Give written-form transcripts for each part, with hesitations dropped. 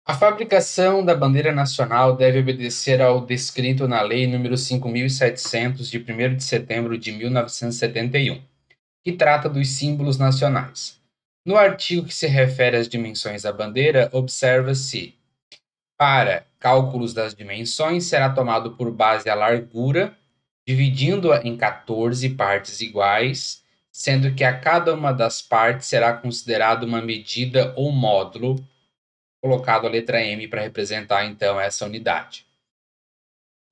A fabricação da bandeira nacional deve obedecer ao descrito na Lei nº 5.700, de 1º de setembro de 1971, que trata dos símbolos nacionais. No artigo que se refere às dimensões da bandeira, observa-se: para cálculos das dimensões, será tomado por base a largura, dividindo-a em 14 partes iguais, sendo que a cada uma das partes será considerada uma medida ou módulo, colocado a letra M para representar, então, essa unidade.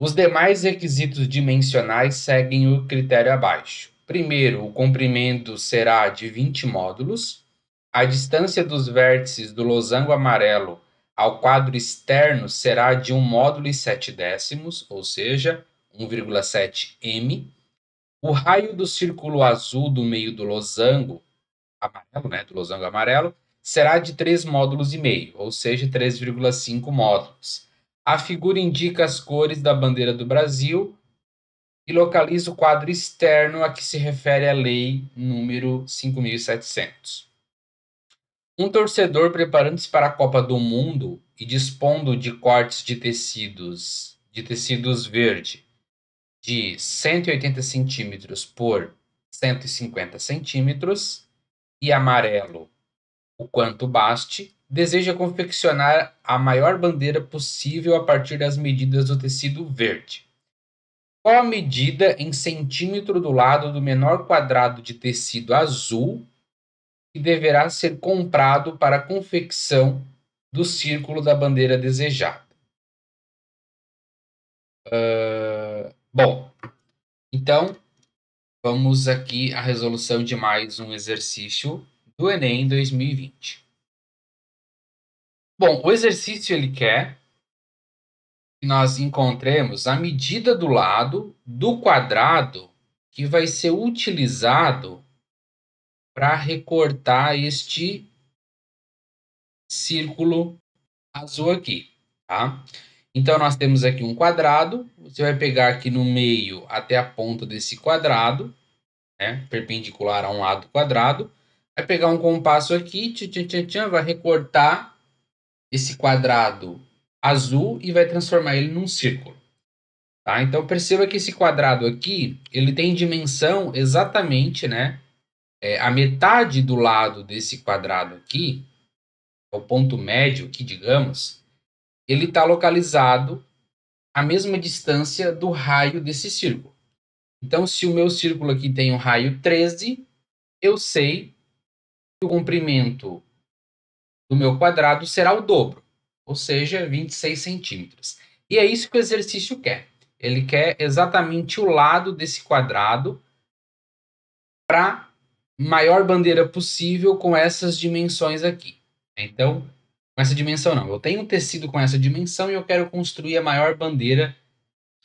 Os demais requisitos dimensionais seguem o critério abaixo. Primeiro, o comprimento será de 20 módulos. A distância dos vértices do losango amarelo ao quadro externo será de 1 módulo e 7 décimos, ou seja, 1,7 m. O raio do círculo azul do meio do losango amarelo, será de 3 módulos e meio, ou seja, 3,5 módulos. A figura indica as cores da bandeira do Brasil e localiza o quadro externo a que se refere a lei número 5.700. Um torcedor preparando-se para a Copa do Mundo e dispondo de cortes de tecidos verde de 180 centímetros por 150 centímetros e amarelo o quanto baste, deseja confeccionar a maior bandeira possível a partir das medidas do tecido verde. Qual a medida em centímetro do lado do menor quadrado de tecido azul que deverá ser comprado para a confecção do círculo da bandeira desejada? Bom, então vamos aqui à resolução de mais um exercício do Enem 2020. Bom, o exercício ele quer que nós encontremos a medida do lado do quadrado que vai ser utilizado para recortar este círculo azul aqui, tá? Então, nós temos aqui um quadrado, você vai pegar aqui no meio até a ponta desse quadrado, né, perpendicular a um lado quadrado, vai pegar um compasso aqui, vai recortar esse quadrado azul e vai transformar ele num círculo. Tá? Então, perceba que esse quadrado aqui, ele tem dimensão exatamente, né? A metade do lado desse quadrado aqui, o ponto médio aqui, digamos, ele está localizado à mesma distância do raio desse círculo. Então, se o meu círculo aqui tem um raio 13, eu sei que o comprimento do meu quadrado será o dobro, ou seja, 26 centímetros. E é isso que o exercício quer. Ele quer exatamente o lado desse quadrado para maior bandeira possível com essas dimensões aqui. Então, com essa dimensão não. Eu tenho um tecido com essa dimensão e eu quero construir a maior bandeira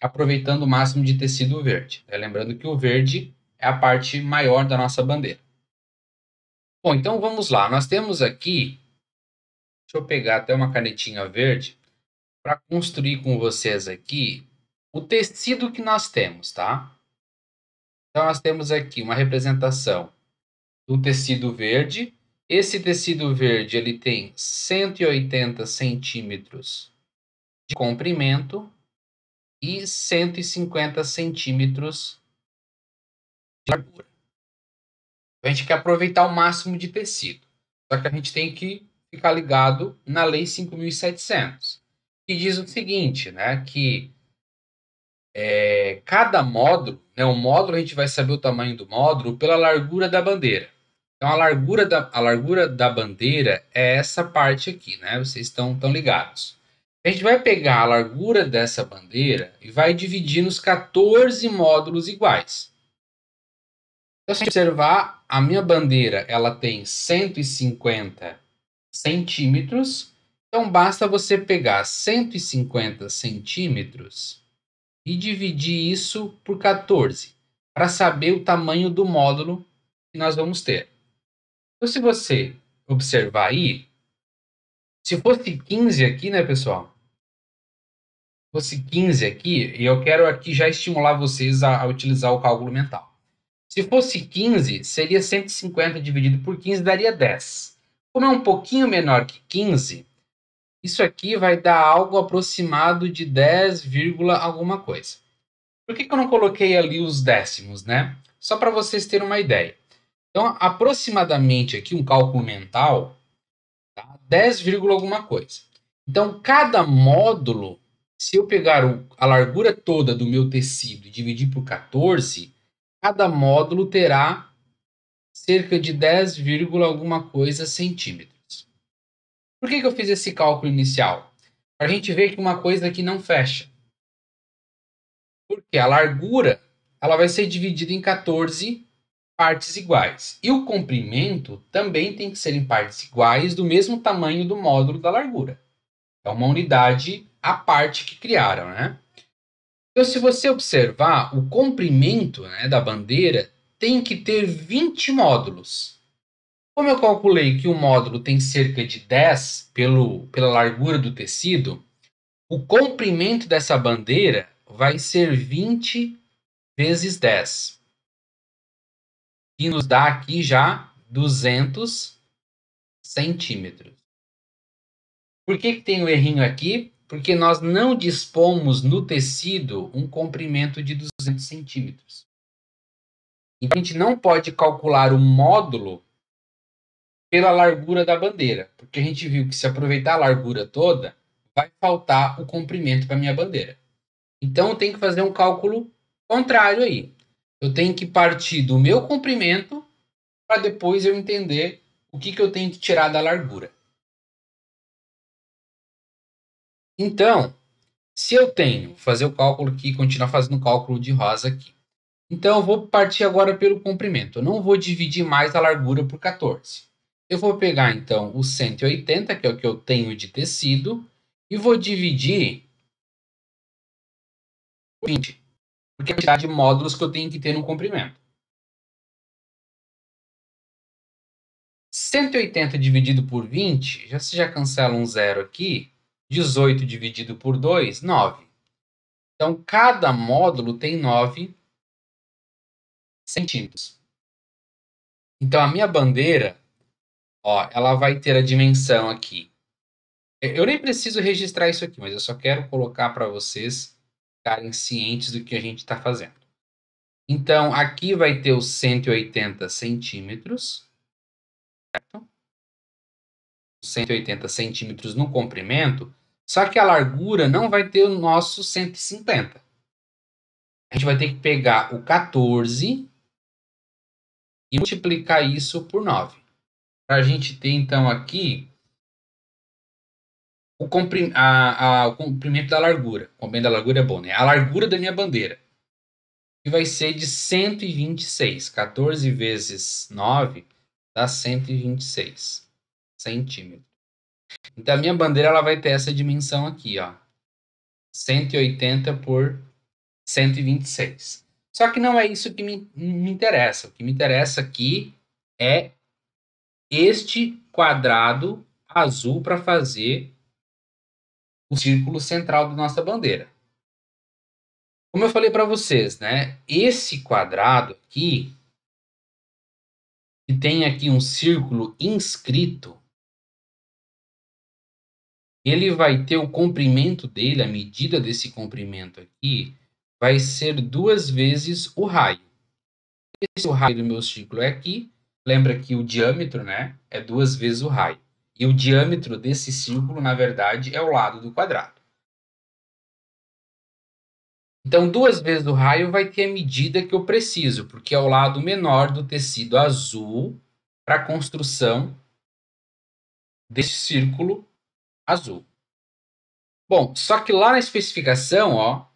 aproveitando o máximo de tecido verde. Lembrando que o verde é a parte maior da nossa bandeira. Bom, então vamos lá. Nós temos aqui, deixa eu pegar até uma canetinha verde para construir com vocês aqui o tecido que nós temos, tá? Então nós temos aqui uma representação do tecido verde. Esse tecido verde ele tem 180 centímetros de comprimento e 150 centímetros de largura. A gente quer aproveitar o máximo de tecido. Só que a gente tem que ficar ligado na Lei 5.700, que diz o seguinte, né, que cada módulo, né, o módulo a gente vai saber o tamanho do módulo pela largura da bandeira. Então, a largura da bandeira é essa parte aqui, né? Vocês estão ligados. A gente vai pegar a largura dessa bandeira e vai dividir nos 14 módulos iguais. Então, se observar, a minha bandeira ela tem 150 centímetros. Então, basta você pegar 150 centímetros e dividir isso por 14 para saber o tamanho do módulo que nós vamos ter. Então, se você observar aí, se fosse 15 aqui, né, pessoal? Se fosse 15 aqui, e eu quero aqui já estimular vocês a utilizar o cálculo mental. Se fosse 15, seria 150 dividido por 15, daria 10. Como é um pouquinho menor que 15, isso aqui vai dar algo aproximado de 10, alguma coisa. Por que eu não coloquei ali os décimos, né? Só para vocês terem uma ideia. Então, aproximadamente aqui, um cálculo mental, tá? 10, alguma coisa. Então, cada módulo, se eu pegar a largura toda do meu tecido e dividir por 14, cada módulo terá cerca de 10, alguma coisa centímetros. Por que eu fiz esse cálculo inicial? Para a gente ver que uma coisa aqui não fecha. Porque a largura ela vai ser dividida em 14 partes iguais. E o comprimento também tem que ser em partes iguais, do mesmo tamanho do módulo da largura. É uma unidade à parte que criaram, né? Então, se você observar, o comprimento, né, da bandeira tem que ter 20 módulos. Como eu calculei que o módulo tem cerca de 10 pela largura do tecido, o comprimento dessa bandeira vai ser 20 vezes 10, que nos dá aqui já 200 centímetros. Por que tem o errinho aqui? Porque nós não dispomos no tecido um comprimento de 200 centímetros. Então, a gente não pode calcular o módulo pela largura da bandeira, porque a gente viu que se aproveitar a largura toda, vai faltar o comprimento para a minha bandeira. Então, eu tenho que fazer um cálculo contrário aí. Eu tenho que partir do meu comprimento para depois eu entender o que eu tenho que tirar da largura. Então, se eu tenho, fazer o cálculo aqui, continuar fazendo o cálculo de rosa aqui. Então, eu vou partir agora pelo comprimento. Eu não vou dividir mais a largura por 14. Eu vou pegar, então, o 180, que é o que eu tenho de tecido, e vou dividir por 20, porque é a quantidade de módulos que eu tenho que ter no comprimento. 180 dividido por 20, você já cancela um zero aqui. 18 dividido por 2, 9. Então, cada módulo tem 9 centímetros. Então, a minha bandeira, ó, ela vai ter a dimensão aqui. Eu nem preciso registrar isso aqui, mas eu só quero colocar para vocês ficarem cientes do que a gente está fazendo. Então, aqui vai ter os 180 centímetros, certo? 180 centímetros no comprimento, só que a largura não vai ter o nosso 150. A gente vai ter que pegar o 14 e multiplicar isso por 9. Para a gente ter, então, aqui o comprimento da largura. O comprimento da largura é bom, né? A largura da minha bandeira, que vai ser de 126. 14 vezes 9 dá 126 centímetros. Então, a minha bandeira ela vai ter essa dimensão aqui, ó. 180 por 126. Só que não é isso que me interessa. O que me interessa aqui é este quadrado azul para fazer o círculo central da nossa bandeira. Como eu falei para vocês, né? Esse quadrado aqui, que tem aqui um círculo inscrito, ele vai ter o comprimento dele, a medida desse comprimento aqui, vai ser 2 vezes o raio. Esse o raio do meu círculo é aqui. Lembra que o diâmetro, né, é 2 vezes o raio. E o diâmetro desse círculo, na verdade, é o lado do quadrado. Então, 2 vezes o raio vai ter a medida que eu preciso, porque é o lado menor do tecido azul para a construção desse círculo azul. Bom, só que lá na especificação, ó,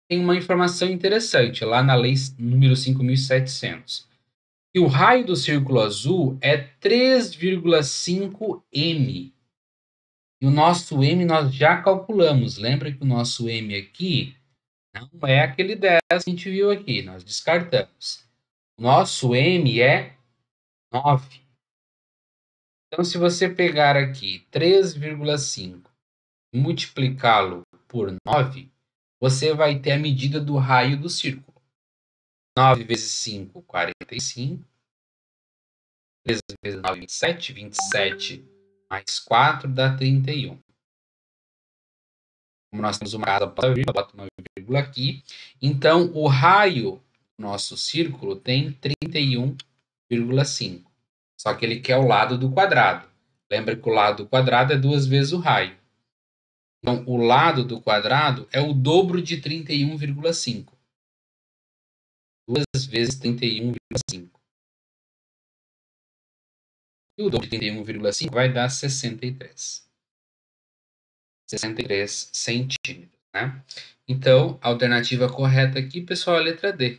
tem uma informação interessante, lá na lei número 5.700. E o raio do círculo azul é 3,5 m. E o nosso m nós já calculamos. Lembra que o nosso m aqui não é aquele 10 que a gente viu aqui, nós descartamos. O nosso m é 9. Então, se você pegar aqui 3,5 e multiplicá-lo por 9, você vai ter a medida do raio do círculo. 9 vezes 5, 45. 3 vezes 9, 27. 27 mais 4 dá 31. como nós temos uma casa, bota uma vírgula aqui. Então, o raio do nosso círculo tem 31,5. Só que ele quer o lado do quadrado. Lembra que o lado do quadrado é 2 vezes o raio. Então, o lado do quadrado é o dobro de 31,5. 2 vezes 31,5. E o dobro de 31,5 vai dar 63. 63 centímetros, né? Então, a alternativa correta aqui, pessoal, é a letra D.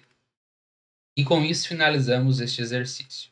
E com isso finalizamos este exercício.